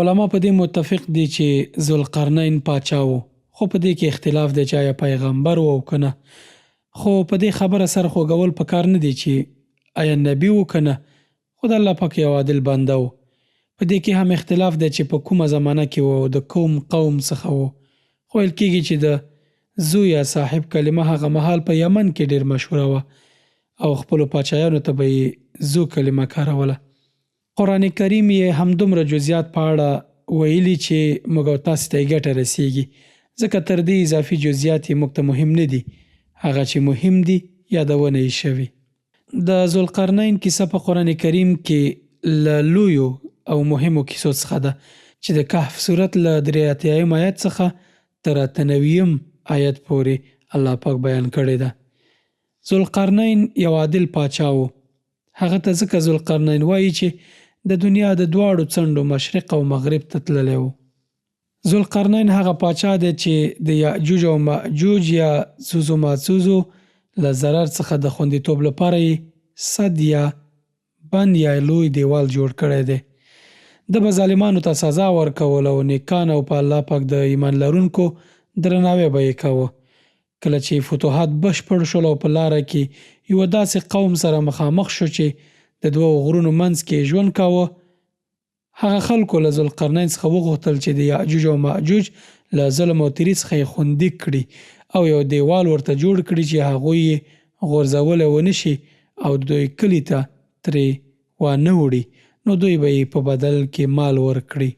علما په دې متفق دي چې ذوالقرنین پاچا و، خو په دې کې اختلاف دی چې آیا پیغمبر و او که نه. خو په دې خبره سر خوږول پکار نه دی چې آیا نبي و که نه، خو د الله پاک یو عادل بنده و. په دې کې هم اختلاف دی چې په کومه زمانه کې و او د کوم قوم څخه و. خو ویل کېږي چې د زو یا صاحب کلمه هغه مهال په یمن کې ډېر مشهوره وه او خپلو پاچایانو ته به یې زو کلمه کاروله. قرآن کریم یې همدومره جزئیات په اړه ویلي چې موږ او تاسې ته یې ګټه رسېږي، ځکه تر دې اضافي جزئیات یې موږ ته مهم نه دي، هغه چې مهم دي یادونه یې شوي. د ذوالقرنین کیسه په قرآن کریم کې له لویو او مهمو کیسو څخه ده چې د کهف سورت له 83 آیت څخه تر 98 آیت پورې الله پاک بیان کړی ده. ذوالقرنین یو عادل پاچا و. هغه ته ځکه ذوالقرنین وایي چې د دنیا د دواړو څنډو مشرق او مغرب ته تللی و. ذوالقرنین هغه پاچا دی چې د یاجوج او ماجوج یا سوزو ماڅوزو له ضرر څخه د خوندیتوب لپاره یې سد یا بند یا لوی دیوال جوړ کړی دی. د به ظالمانو ته سزا ورکول او نیکان او په الله پاک د ایمان لرونکو درناوی به یې کوه. کله چې فتوحات بشپړ شول او په لاره کې یوه داسې قوم سره مخامخ شو چې د دوو غرونو منځ کې ژوند کاوه، هغه خلکو له ذوالقرنین څخه وغوښتل چې د یاجوج او ماجوج له ظلم او تیري څخه یې خوندي کړي او یو دیوال ورته جوړ کړي چې هغوی یې غورځولی ونه شي او دوی کلي ته ترې وانه وړي، نو دوی به یې په بدل کې مال ورکړي.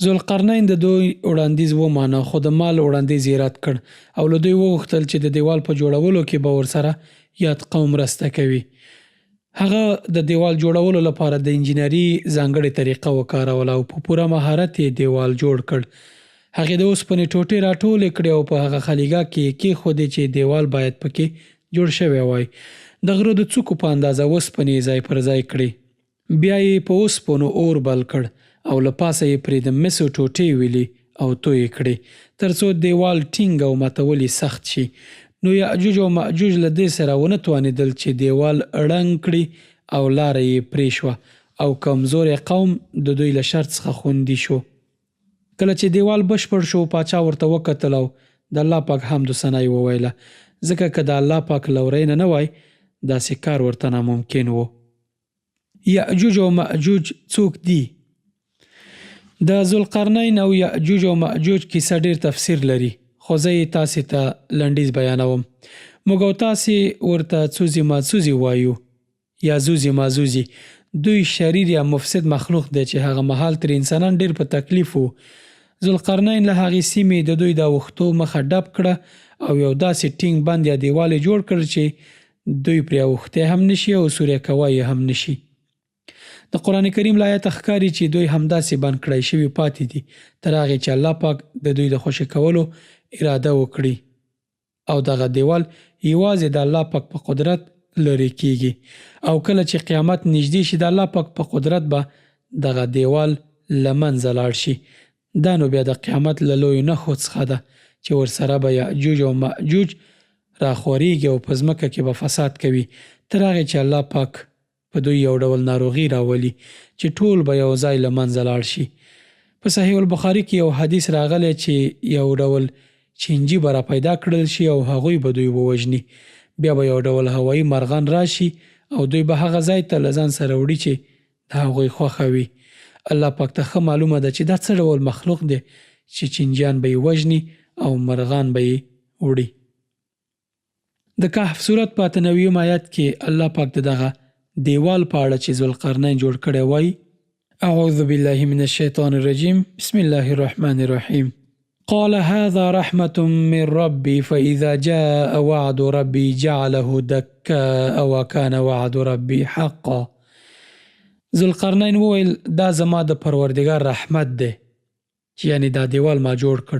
ذوالقرنین د دوی وړاندیز ومانه، خو د مال وړاندیز یې رد کړ او له دوی وغوښتل چې د دیوال په جوړولو کې به ورسره یاد قوم مرسته کوي. هغه د دیوال جوړولو لپاره د انجینري ځانګړې طریقه وکاروله او په پوره مهارت یې دیوال جوړ کړ. هغې د اوسپنې ټوټې راټولې کړې او په هغه خلیګاه کې یې کېښودې چې دیوال باید پکې جوړ شوی وای. د غره د څوکو په اندازه اوسپنې ځای پر ځای کړې. بیا یې په اوسپنو اور بل کړ او له پاسه یې پرې د مسو ټوټې ویلې او تویې کړې تر څو دیوال ټینګ او ماتول یې سخت شي. نو یاجوج او ماجوج له دې سره ونه توانېدل چې دیوال ړنګ کړي او لاره یې پرې شوه او کمزوری قوم د دوی له شر څخه خوندي شو. کله چې دیوال بشپړ شو، پاچا ورته وکتل او د الله پاک حمد و ثنا یې وویله، ځکه که د الله پاک لوری نه وای داسې کار ورته ناممکن و. یاجوج او ماجوج څوک دي؟ د ذوالقرنین او یاجوج او ماجوج کیسه ډېر تفسیر لري، خو زه یې تاسې ته لنډیز بیانوم. موږ او تاسې ورته څوزي ماڅوزي وایو یا زوزي مازوزي. دوی شریر یا مفسد مخلوق دی چې هغه مهال تر انسانان ډېر په تکلیف وو. ذوالقرنین له هغې سیمې د دوی د اوښتو مخه ډب کړه او یو داسې ټینګ بند یا دیوال یې جوړ کړ چې دوی پرې اوښتی هم نشي او سوریه کوی هم نشي. د قرآن کریم له آیته ښکاري چې دوی همداسې بند کړی شوي پاتې دي تر هغې چې الله پاک د دوی د خوشي کولو اراده وکړي او دغه دیوال یوازې د الله پاک په قدرت لرې کیږي او کله چې قیامت نږدې شي د الله پاک په قدرت به دغه دیوال له منځه لاړ شي. دا نو بیا د قیامت له لویو نښو څخه ده چې ورسره به یاجوج او ماجوج راخورېږي او په ځمکه کې به فساد کوي تر هغې چې الله پاک په دوی یو ډول ناروغي راولي چې ټول به یو ځای له منځه لاړ شي. په صحیح البخاري کې یو حدیث راغلی چې یو ډول چینجي به را پیدا کړل شي او هغوی به دوی ووژني. بیا به یو ډول هوایي مرغان راشي او دوی به هغه ځای ته له ځان سره وړي چې د هغوی خوښه وي. الله پاک ته ښه معلومه ده چې دا څه ډول مخلوق دی چې چینجیان به یې وژني او مرغان به یې وړي. د کهف سورت په 98 آیت کې الله پاک دغه دیوال په اړه چې ذوالقرنین جوړ کړی وایي: اعوذ بالله من الشیطان الرجیم بسم الله الرحمن الرحیم قال هذا رحمة من ربي فإذا جاء وعد ربي جعله دكاء وكان وعد ربي حقا. ذوالقرنین وویل دا زما د پروردګار رحمت دی چې یعنی دا دیوال ما جوړ کړ،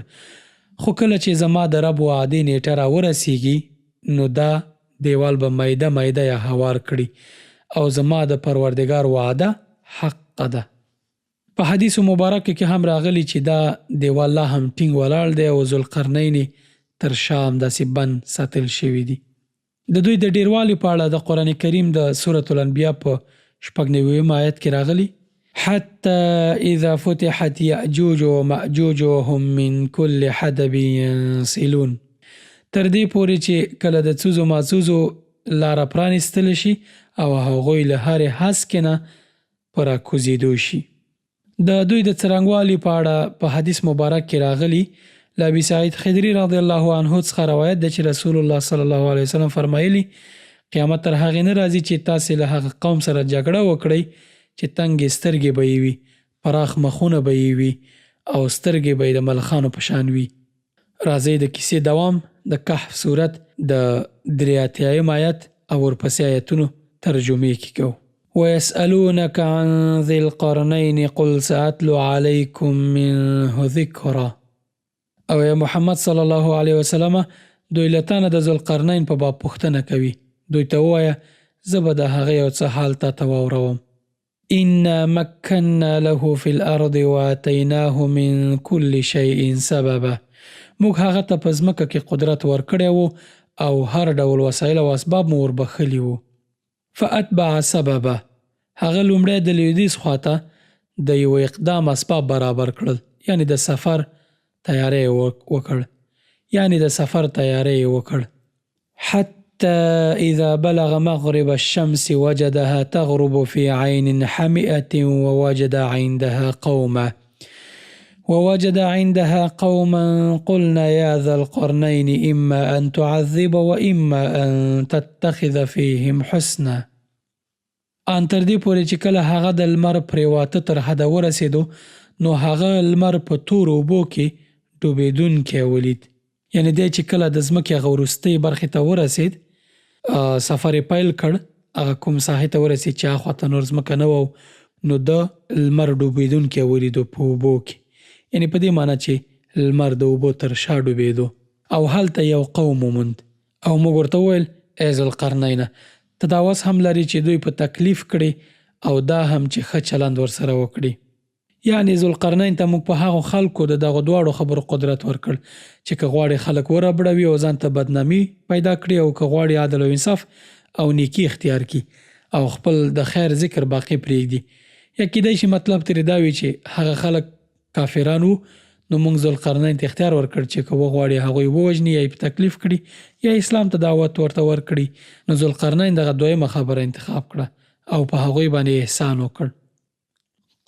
خو کله چې زما د رب وعدې نیټه را ورسیږي نو دا دیوال به میده میده یا هوار کړي او زما د پروردګار وعده حق ده. په حدیث مبارک کې هم راغلی چې دا دیوال لا هم ټینګ ولاړ دی او ذوالقرنین تر شا همداسې بند ساتل شوي دي. د دوی د ډیروالي په اړه د قرآن کریم د سورة الانبیاء په 96 آیت کې راغلی حتى اذا فتحت یأجوج و مأجوج وهم من كل حدب ينسلون، تر دې پورې چې کله د څوزو ماڅوزو لاره پرانیستلی شي او هغوی له هرې هسکې نه په راکوزېدو شي. د دوی د څرنګوالي په اړه په حدیث مبارک کې راغلي، له ابي سعید خدري رضی الله عنه څخه روایت ده چې رسول الله صلی الله علیه وسلم فرمایلی قیامت تر هغې نه راځي چې تاسې له هغه قوم سره جګړه وکړئ چې تنګې سترګې به یې وي، پراخ مخونه به یې وي او سترګې به یې د ملخانو په شان وي. راځئ د کیسې دوام د کهف سورت د 83 آیت او ورپسې آیتونو ترجمې کې کوو. ويسألونك عن ذي القرنين قل سأتلو عليكم منه ذكرا. او یا محمد صلی الله علیه وسلم دوی له تانه د ذوالقرنین په باب پوښتنه کوي. دوی ته ووایه زه به د هغې یو څه حال تاته واوروم. انا مکننا له فی الارض واتیناه من کل شیء سببا. موږ هغه ته په ځمکه کې قدرت ورکړی وو او هر ډول وسایل او اسباب مو وربخلي وو. فاتبع سببا. هغه لومړی د لویدیځ خواته د یو اقدام اسباب برابر کړل، یعنی د سفر تیاری وکړ. حتى اذا بلغ مغرب الشمس وجدها تغرب في عين حمئة ووجد عندها قوما قلنا يا ذا القرنين إما أن تعذب وإما أن تتخذ فيهم حسنا. ان تر دې پورې چې کله هغه د لمر پرېواته تر حده ورسېدو نو هغه لمر په تورو اوبو کې ډوبېدونکی ولید. یعنی دی چې کله د ځمکې هغه وروستۍ برخې ته ورسېد، سفر یې پیل کړ، هغه کوم ساحې ته ورسېد چې هاخواته نور ځمکه نه وه، نو د لمر ډوبېدونکی ولیدو په اوبو کې. یعنی په دې معنی چې لمر د اوبو تر شا ډوبېدو او هلته یو قوم وموند او موږ ورته وویل ای ذوالقرنینه ته دا وس هم لري چې دوی په تکلیف کړي او دا هم چې ښه چلند ورسره وکړي. یعنی ذوالقرنین ته موږ په هغو خلکو د دغو دواړو خبرو قدرت ورکړ چې که غواړي خلک وربړوي او ځان ته بدنامي پیدا کړي او که غواړي عدل او انصاف او نیکي اختیار کړي او خپل د خیر ذکر باقی پرېږدي. یا کیدای شي مطلب ترې دا وي چې هغه خلک کافران وو، نو موږ ذوالقرنین ته اختیار ورکړ چې که وغواړي هغوی ووژني یا یې په تکلیف کړي یا اسلام ته دعوت ورته ورکړي. نو ذوالقرنین دغه دویمه خبره انتخاب کړه او په هغوی باندې احسان وکړ.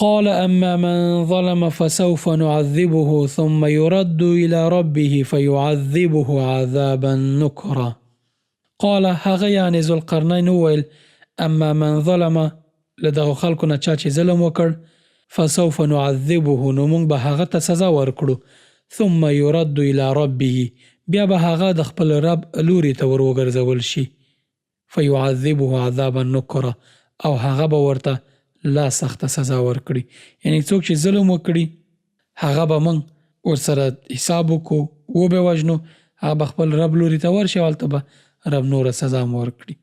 قال اما من ظلم فسوف نعذبه ثم يرد الى ربه فيعذبه عذابا نكرا. قال هغه یعنی ذوالقرنین وویل اما من ظلم لدغه خلکو نه چا چې ظلم وکړ فسوف نعذبه نو موږ به هغه ته سزا ورکړو، ثم يرد الى ربه بیا به هغه د خپل رب لوري ته ور وګرځول شي، فيعذبه عذابا نكرا او هغه به ورته لا سخته سزا ورکړي. یعنی څوک چې ظلم وکړي هغه به موږ ورسره حساب وکړو، وبه وژنو، هغه به خپل رب لوري ته ورشي او هلته به رب نوره سزا مو ورکړي.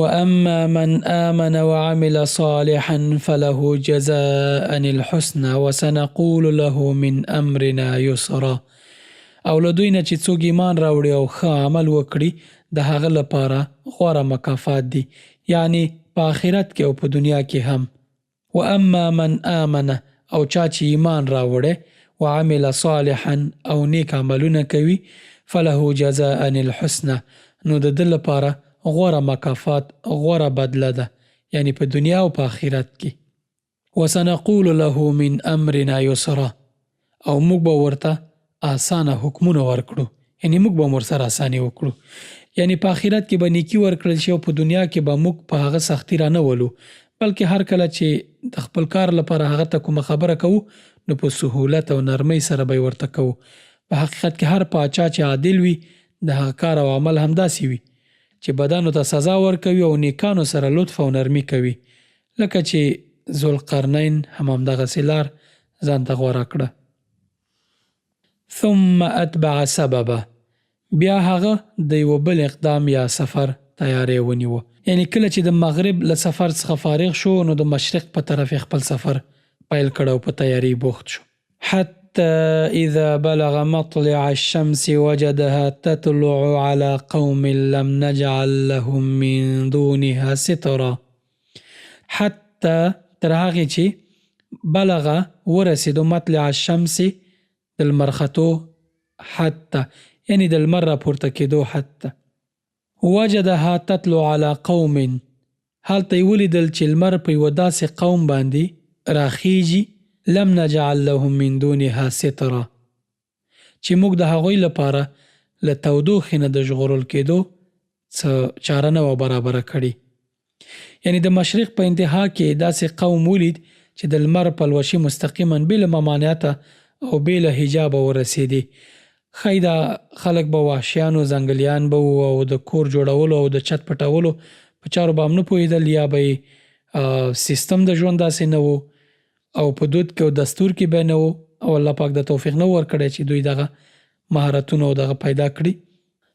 واما من آمن وعمل صالحا فله جزاء الحسنى وسنقول له من امرنا يسرا. او له دوی نه چې څوک ایمان راوړي او ښه عمل وکړي د هغه لپاره غوره مکافات دي، یعنی په آخرت کې او په دنیا کې هم. واما من آمن او چا چې ایمان راوړي وعمل صالحا او نیک عملونه کوي فله جزاء الحسنى نو د ده لپاره غوره مکافات، غوره بدله ده، یعنی په دنیا او په آخرت کې. وسنقول له من امرنا یسرا او موږ به ورته آسانه حکمونه ورکړو، یعنی موږ به ورسره آساني وکړو. یعنی په آخرت کې به نیکي ورکړل شي او په دنیا کې به موږ په هغه سختي را نه ولو، بلکې هر کله چې د خپل کار لپاره هغه ته کومه خبره کوو نو په سهولت او نرمۍ سره به ورته کوو. په حقیقت کې هر پاچا چې عادل وي د هغه کار او عمل همداسې وي چې بدانو ته سزا ورکوي او نیکانو سره لطف او نرمي کوي، لکه چې ذوالقرنین هم همدغسې لار ځان ته غوره کړه. ثم اتبع سببا بیا هغه د یو بل اقدام یا سفر تیاری ونیوه. یعنی کله چې د مغرب له سفر څخه فارغ شو نو د مشرق په طرف خپل سفر پیل کړ او په تیاری بوخت شو. حتى اذا بلغ مطلع الشمس وجدها تطلع على قوم لم نجعل لهم من دونها سترا. حتى تر هغې چې بلغه ورسېدو مطلع الشمس د لمر ختو حتی یعنی د لمر راپورته کېدو حتی وجدها تتلو على قوم هلته یې ولیدل چې لمر په یوه داسې قوم باندې راخیږي لم نجعل لهم من دونها سترا چې موږ د هغوی لپاره له تودوخې نه د ژغورل کېدو څه چاره نه وه برابره کړې. یعنی د مشرق په انتها کې داسې قوم ولید چې د لمر پلوشې مستقیما بې له ممانعته او بې له حجابه ورسېدې. ښایي دا خلک به وحشیان و ځنګلیان به وو او د کور جوړولو او د چت پټولو په چارو به هم نه پوهېدل یا به یې سیستم د ژوند داسې نه و او په دود کې او دستور کې به نه و او الله پاک د توفیق نه ورکړی چې دوی دغه مهارتونه او دغه پیدا کړي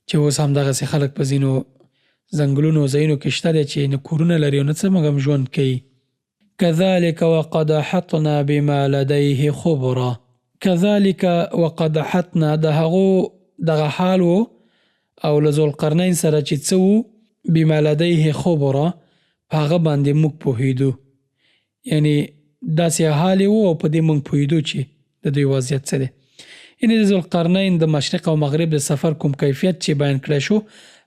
چې اوس هم دغسې خلک په ځینو ځنګلونو او ځایونو کې شته دی چې نه کورونه لري او نه څه مګم ژوند کوي. كذلك وقد احطنا بما لديه خبرا كذلك وقد احطنا د هغو دغه حال و او له ذوالقرنین سره چې څه و بما لديه خبرا په هغه باندې موږ پوهېدو یعنی داسې حال و او په دې موږ پوهېدو چې د دوی وضعیت څه دی. یعنی د ذوالقرنین د مشرق او مغرب د سفر کوم کیفیت چې بیان کړی شو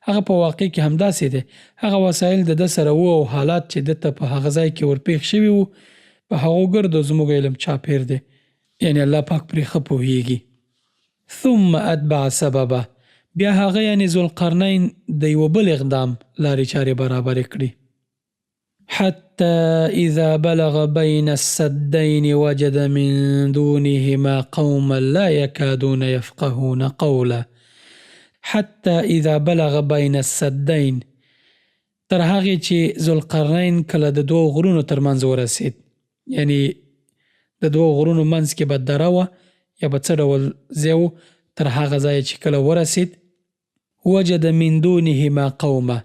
هغه په واقع کې همداسې دی. هغه وسایل د ده سره وو او حالات چې دته په هغه ځای کې ورپېښ شوي وو په هغو ګردو زموږ علم چاپېر دی یعنی الله پاک پرې ښه پوهېږي. ثم اتبع سببه بیا هغه یعنی ذوالقرنین د یوه بل اقدام لارې چارې برابرې کړي. حتى إذا بلغ بين السدين وجد من دونهما قوما لا يكادون يفقهون قولا. حتى إذا بلغ بين السدين تر هغې چې ذوالقرنین کله د دوو غرونو ترمنځ ورسېد یعنی د دوو غرونو منځ کې به دره وه یا به څه ډول ځای و تر هغه ځایه چې کله ورسېد وجد من دونهما قومه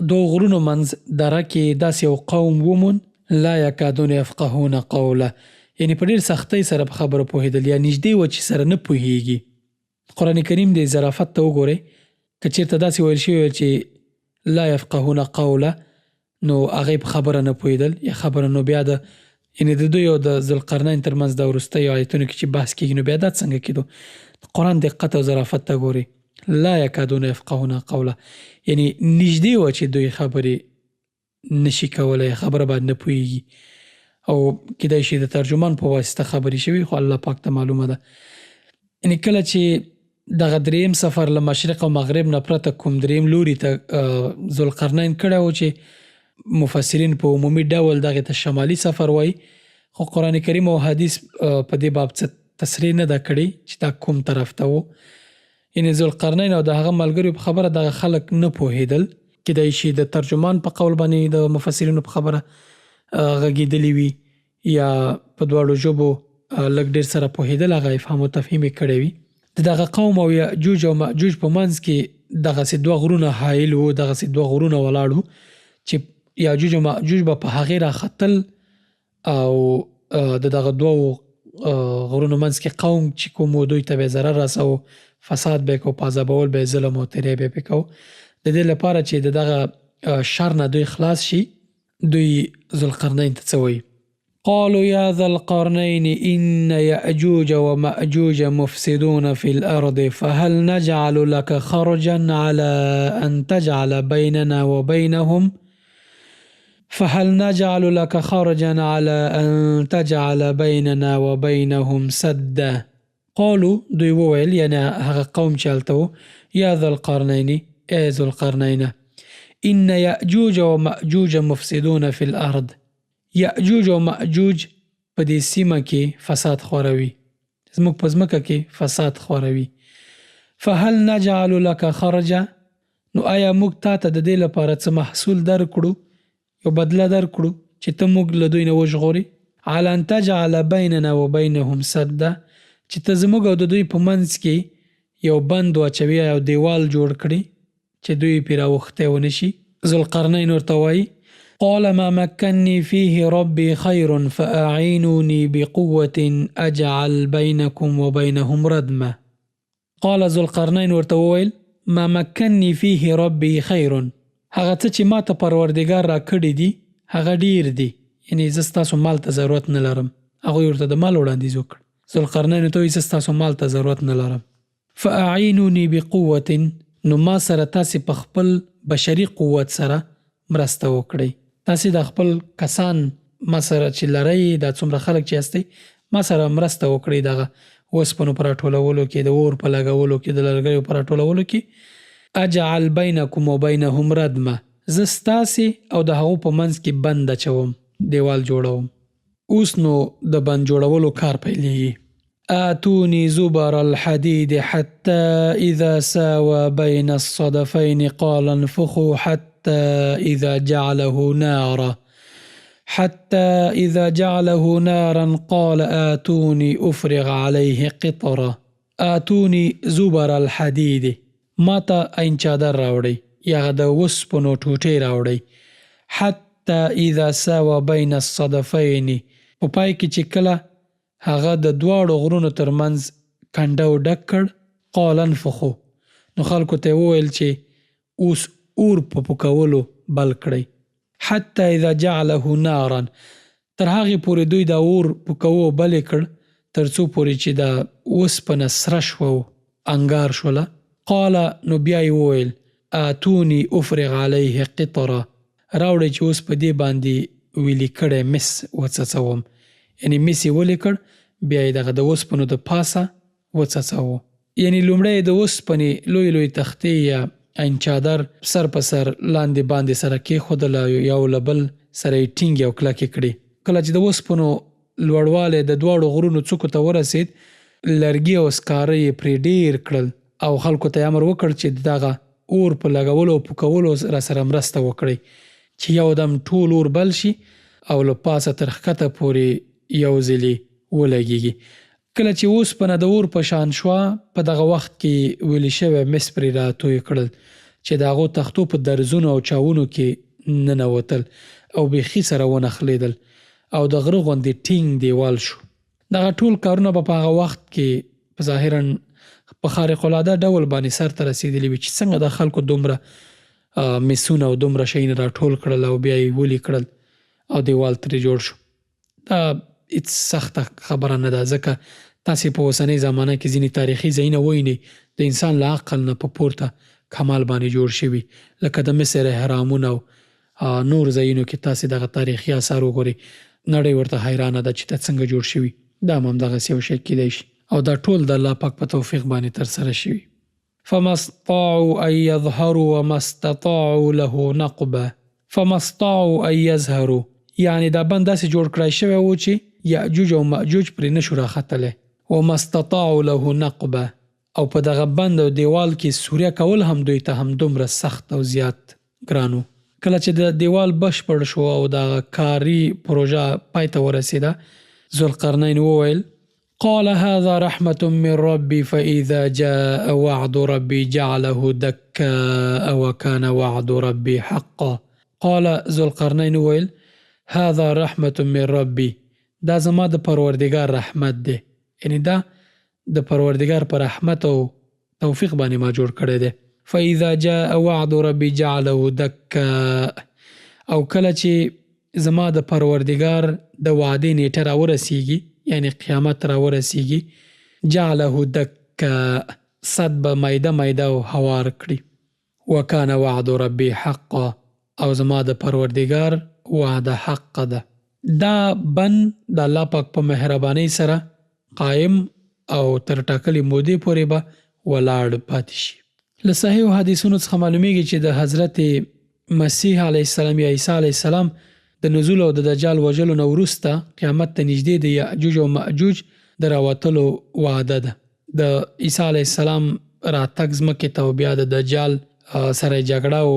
دوو غرونو منځ دره کې داسې یو قوم ومون لا یکادون یفقهون قوله یعنی په ډېر سختۍ سره په خبرو پوهېدل یا نږدې وه چې سره نه پوهېږي. قرآن کریم د ظرافت ته وګورئ که چېرته داسې ویل شوي چې لا یفقهون قوله نو هغې په خبره نه پوهېدل یا خبره نو بیا د یعنی د دوی او د ذوالقرنین ترمنځ د وروستیو آیتونو کې چې بحث کېږي نو بیا دا څنګه کېدو. قرآن دقت او ظرافت ته ګورئ لا یکادون یفقهون قوله یعنی نږدې وه چې دوی خبرې نشي کولی خبره باید نه پوهېږي او کیدای شي د ترجمان په واسطه خبرې شوي خو الله پاک ته معلومه ده. یعنی کله چې دغه دریم سفر له مشرق او مغرب نه پرته کوم دریم لوري ته ذوالقرنین کړی و چې مفسرین په عمومي ډول دغې ته شمالي سفر وایي خو قرآن کریم او حدیث په دې باب څه تصریح نه ده کړې چې دا کوم طرف ته و. یعنی ذوالقرنین او د هغه ملګرو په خبره دغه خلک نه پوهېدل کیدای شي د ترجمان په قول باندې د مفسرینو په خبره غږېدلي وي یا په دواړو ژبو لږ ډېر سره پوهېدل هغه افهام و تفهیم یې کړی وي. د دغه قوم او یاجوج او ماجوج په منځ کې دغسې دوه غرونه حایل وو دغسې دوه غرونه ولاړ وو چې یاجوج او ماجوج به په هغې راختل او د دغه دوو غرونو منځ کې قوم چې کوم دوی ته به یې ضرر رسوو فساد به یې کو پازابول به یې ظلم او تیری به یې پې کو د دې لپاره چې د دغه شر نه دوی خلاص شي دوی ذوالقرنین ته څه وایي قالوا يا ذا القرنين إن يأجوج ومأجوج مفسدون في الأرض فهل نجعل لك خرجا على أن تجعل بيننا وبينهم سدا. قالوا دوی وویل یعنی هغه قوم چې هلته و یا ذا القرنین ای ذوالقرنین إن يأجوج ومأجوج مفسدون في الأرض یأجوج او مأجوج په دې سیمه کې فساد خوروي زموږ په ځمکه کې فساد خوروي. فهل نجعل لك خرجا نو آیا موږ تا ته د دې لپاره څه محصول درکړو یو بدله درکړو چې ته موږ له دوی نه وژغورې على ان تجعل بیننا وبینهم سدا چې ته زموږ او د دوی په منځ کې یو بند واچوي یو دیوال جوړ کړي چې دوی پرې راوښتی ونه شي. ذوالقرنین ورته وایي قال ما مكنني فيه ربي خير فأعينوني بقوة أجعل بينكم وبينهم ردما. قال ذوالقرنین ورته وویل ما مكنني فيه ربي خير هغه څه چې ما ته پروردګار را کړي دي هغه ډیر دي یعنی زه ستاسو مال ته ضرورت نه لرم هغوی ورته د مال وړاندیز وکړ. ذوالقرنین ته وایي زه ستاسو مال ته ضرورت نه لرم. فاعینوني بقوة، نو ما سره تاسې په خپل بشري قوت سره مرسته وکړئ. تاسې د خپل کسان ما سره چې لرئ، دا څومره خلک چې یاستئ، ما سره مرسته وکړئ دغه اوسپنو په راټولولو کې، د اور په لګولو کې، د لرګیو په راټولولو کې. اجعل بینکم و بینهم ردمه، زه ستاسې او د هغو په منځ کې بند اچوم، دیوال جوړوم. اوس نو د بند جوړولو کار پیلیږي. آتوني زبر الحديد حتى إذا ساوى بين الصدفين قال انفخوا حتى إذا جعله نارا قال آتوني أفرغ عليه قطرا. آتوني زبر الحديد، ما ته عین چادر راوړئ یا د وسپنو ټوټې راوړئ. حتى إذا ساوى بين الصدفين، په پای کې چې کله هغه د دواړو غرونو ترمنځ کنډه ډک کړ. قال انفخو، نو خلکو ته وویل چې اوس اور په پوکولو بل کړئ. حتی اذا جعله نارا، تر هغې پورې دوی دا اور پوکوو بلې کړ تر څو پورې چې دا اوسپنه سره شوه او انګار شوله. قال، نو بیا یې وویل آتوني افرغ علیه قطرا، راوړئ چې اوس په دې باندې ویلي کړی مس وڅڅوم. یعنی مس یې ولې کړ، بیا یې دغه د اوسپنو د پاسه وڅڅوو. یعنی لومړی د اوسپنې لوی لوی تختې یا عین چادر سر په سر لاندې باندې سره کېښودله، یو له بل سره یې ټینګې او کلکې کړې. کله چې د اوسپنو لوړوالی د دواړو غرونو څوکو ته ورسېد، لرګي او سکاره یې پرې ډېر کړل او خلکو ته یې امر وکړ چې دغه اور په لګولو او پوکولو را سره مرسته وکړئ چې یو دم ټول اور بل شي او له پاسه تر ښکته پورې یو ځلې ولګېږي. کله چې اوسپنه د اور په شان شوه، په دغه وخت کې ویلي شوی مس پرې راتوی کړل چې د هغو تختو په درزونو او چاونو کې ننوتل او بیخي سره ونښلېدل او د غره غوندې ټینګ دیوال شو. دغه ټول کارونه به په هغه وخت کې په ظاهراً په خارق العاده ډول باندې سرته رسېدلي وي چې څنګه د خلکو دومره مسونه او دومره شیونه راټول کړل او بیا یې ولي کړل او دیوال ترې جوړ شو. دا هېڅ سخته خبره نه ده، ځکه تاسې په اوسنۍ زمانه کې ځینې تاریخي ځایونه ووینئ د انسان له عقل نه په پورته کمال باندې جوړ شوي، لکه د مصر اهرامونه او نور ځایونو کې تاسې دغه تاریخي آثار وګورئ، نړۍ ورته حیرانه ده چې دا څنګه جوړ شوي. دا هم همدغسې یو شی کیدی شي او دا ټول د الله پاک په توفیق باندې ترسره شوي. فما استطاعوا ان يظهروا وما استطاعوا له نقبا. فما استطاعوا ان يظهروا، یعنی دا بند داسې جوړ کړی شوی و چې یأجوج او مأجوج پرې نشو راختلی. وما استطاعوا له نقبا، او په دغه بند او دیوال کې سوریه کول هم دوی ته هم دومره سخت او زیات ګران و. کله چې د دیوال بشپړ شو او دغه کاري پروژه پای ته ورسېده، ذوالقرنین وویل قال هذا رحمة من ربي فإذا جاء وعد ربي جعله دكاء وكان وعد ربي حقا. قال ذوالقرنین وویل هذا رحمة من ربي، دا زما د پروردگار رحمت دی، یعنی دا د پروردگار پر رحمت او توفیق باندې ما جوړ کړی دی. فإذا جاء وعد ربي جعله دكاء، او کله چې زما د پروردگار د وعدې نیټه راورسیږي، یعنی قیامت راورسیږي، جعله دكاء، صد به میده میده او هوار کړي. وکان وعد ربي حقا، او زما د پروردگار وعده حق ده. دا بند د الله پاک په مهربانۍ سره قائم او تر ټاکلې مودې پورې به ولاړ پاتې شي. له صحیحو حدیثونو څخه معلومیږي چې د حضرت مسیح علیه السلام یا عیسی علیه السلام د نزول او د دجال وژلو نه وروسته قیامت ته نږدې د یأجوج او مأجوج د راوتلو وعده ده. د عیسی علیه السلام راتګ ځمکې ته او بیا د دجال سره جګړه او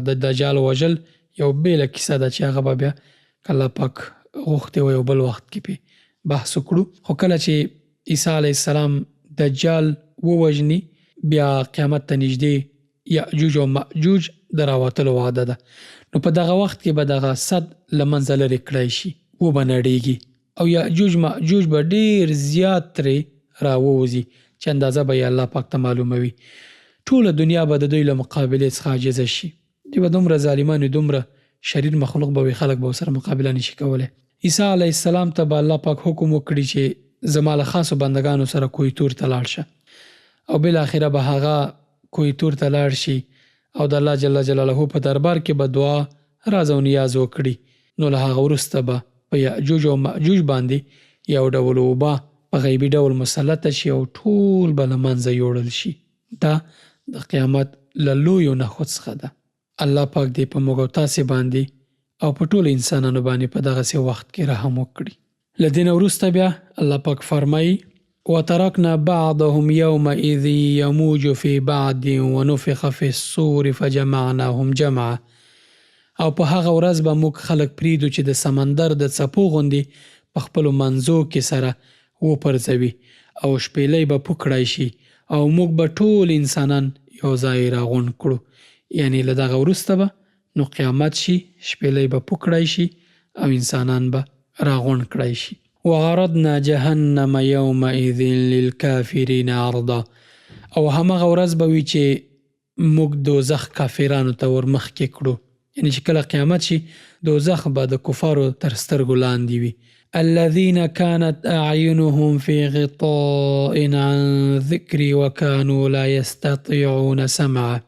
د دجال وژل یو بیله کیسه ده چې هغه به بیا الله پاک غوښتې و یو بل وخت کې پې بحث وکړو. خو کله چې عیسی علیه السلام دجال ووژني، بیا قیامت ته نږدې یأجوج او مأجوج د راوتلو وعده ده. نو په دغه وخت کې به دغه صد له منځه لرې کړی شي، وبه نړېږي او یأجوج مأجوج به ډېر زیات ترې راووځي چې اندازه به یې الله پاک ته معلوموي. ټوله دنیا به د دوی له مقابلې څخه عاجزه شي. دوی به دومره ظالمان وي، دومره شریر مخلوق به وي، خلک به ورسره مقابله نشي کولی. عیسی علیه السلام ته به الله پاک حکم وکړي چې زما له خاصو بندګانو سره کوی تور ته لاړ شه او بالاخره به هغه کوی تور ته لاړ شي او د الله جل جلاله په دربار کې به دعا راز او نیاز وکړي. نو له هغه وروسته به په یأجوج او مأجوج باندې یو ډول اوبه په غیبي ډول مسلطه شي او ټول به له منځه یوړل شي. دا د قیامت له لویو نښو څخه ده. الله پاک دې په موږ او تاسې باندې او په ټولو انسانانو باندې په دغسې وخت کې رحم وکړي. له دې نه وروسته بیا الله پاک فرمایي وترکنا بعضهم یومئذ یموج فی بعض ونفخ فی الصور فجمعناهم جمعا. او په هغه ورځ به موږ خلک پریږدو چې د سمندر د څپو غوندې په خپلو منځو کې سره وپرځوي او شپېلۍ به پوکړی شي او موږ به ټول انسانان یو ځای راغونډ کړو. یعنی له دغه وروسته به نو قیامت شي، شپېلۍ به پوکړی شي او انسانان به راغونډ کړی شي. وعرضنا جهنم یومئذ للکافرین عرضا. او همغه ورځ به وي چې موږ دوزخ کافرانو ته ورمخکې کړو. یعنی چې کله قیامت شي دوزخ به د کفارو تر سترګو لاندې وي. الذين كانت أعينهم في غطاء عن ذكري وكانوا لا يستطيعون سمعا.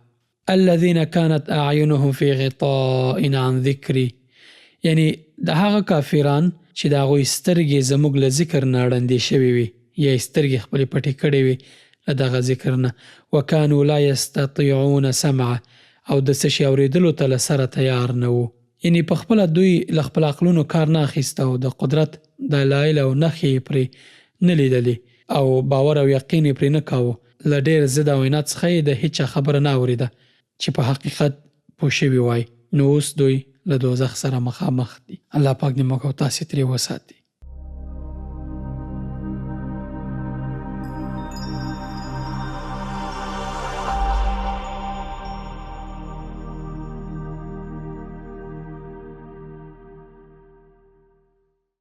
الذين كانت أعينهم في غطاء عن ذكري، یعنی د هغه کافران چې د هغوی سترګې زموږ له ذکر نه ړندې شوې وي یا یې سترګې خپلې پټې کړې وي له دغه ذکر نه. وکانو لا یستطیعون سمعه، او د څه شي اورېدلو ته له سره تیار نه وو. یعنې په خپله دوی له خپل عقلونو کار نه اخیسته او د قدرت دلایل او نښې یې پرې نه لیدلې او باور او یقین یې پرې نه کاوه. له ډېر ضد او عناد څخه یې د هېچا خبره نه اورېده چې په حقیقت پوه شوي وای. نو اوس دوی له دوزخ سره مخامخ دي. الله پاک دې موږ او تاسې ترې وساتي.